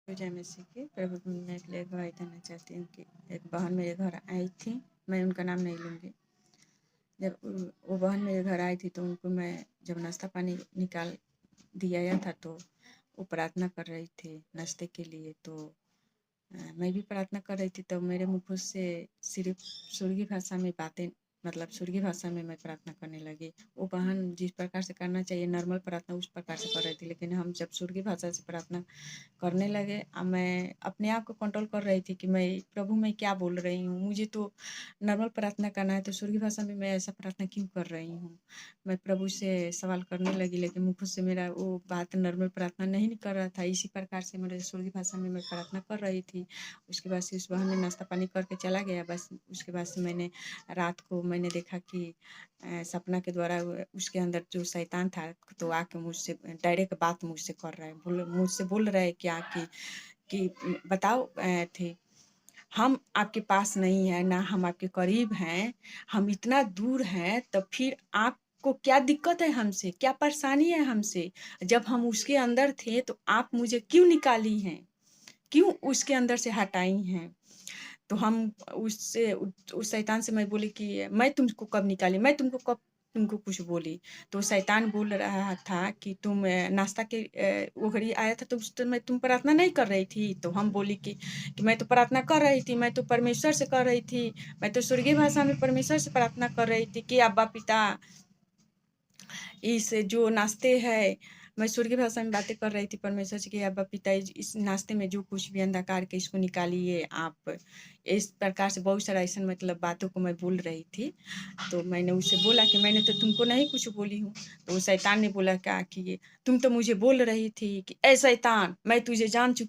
जय मसीह की प्रभु मैं के लिए गवाही देना चाहती हूँ कि एक बहन मेरे घर आई थी। मैं उनका नाम नहीं लूँगी। जब वो बहन मेरे घर आई थी तो उनको मैं जब नाश्ता पानी निकाल दिया था तो वो प्रार्थना कर रही थी नाश्ते के लिए। तो मैं भी प्रार्थना कर रही थी तो मेरे मुँह से सिर्फ स्वर्गीय भाषा में बातें मतलब स्वर्गीय भाषा में मैं प्रार्थना करने लगी। वो बहन जिस प्रकार से करना चाहिए नॉर्मल प्रार्थना उस प्रकार से कर रही थी, लेकिन हम जब स्वर्गीय भाषा से प्रार्थना करने लगे मैं अपने आप को कंट्रोल कर रही थी कि मैं प्रभु मैं क्या बोल रही हूँ, मुझे तो नॉर्मल प्रार्थना करना है तो स्वर्गीय भाषा में मैं ऐसा प्रार्थना क्यों कर रही हूँ। मैं प्रभु से सवाल करने लगी, लेकिन मुँह से मेरा वो बात नॉर्मल प्रार्थना नहीं कर रहा था। इसी प्रकार से मेरे स्वर्गीय भाषा में मैं प्रार्थना कर रही थी। उसके बाद से उस बहन ने नाश्ता पानी करके चला गया। बस उसके बाद से मैंने रात को मैंने देखा कि सपना के द्वारा उसके अंदर जो शैतान था तो आके मुझसे डायरेक्ट बात मुझसे कर रहा है, मुझसे बोल रहा है क्या कि बताओ थे हम आपके पास नहीं है ना हम आपके करीब हैं, हम इतना दूर हैं तो फिर आपको क्या दिक्कत है हमसे, क्या परेशानी है हमसे। जब हम उसके अंदर थे तो आप मुझे क्यों निकाली हैं, क्यों उसके अंदर से हटाई हैं। तो हम उससे उस शैतान से मैं बोली कि मैं तुमको कब निकाली, मैं तुमको कब तुमको कुछ बोली। तो शैतान बोल रहा था कि तुम नाश्ता के वो घड़ी आया था तो उस समय तुम प्रार्थना नहीं कर रही थी। तो हम बोली कि मैं तो प्रार्थना कर रही थी, मैं तो परमेश्वर से कर रही थी, मैं तो स्वर्गीय भाषा में परमेश्वर से प्रार्थना कर रही थी कि अब्बा पिता इस जो नाश्ते है मैं स्वर्गीय भाषा में बातें कर रही थी परमेश्वर से कि अब्बा पिता इस नाश्ते में जो कुछ भी अंधकार के इसको निकालिए आप। इस प्रकार से बहुत सारा ऐसा मतलब बातों को मैं बोल रही थी। तो मैंने उससे बोला कि मैंने तो तुमको नहीं कुछ बोली हूँ। तो वो शैतान ने बोला क्या कि तुम तो मुझे बोल रही थी कि ए शैतान मैं तुझे जान चुकी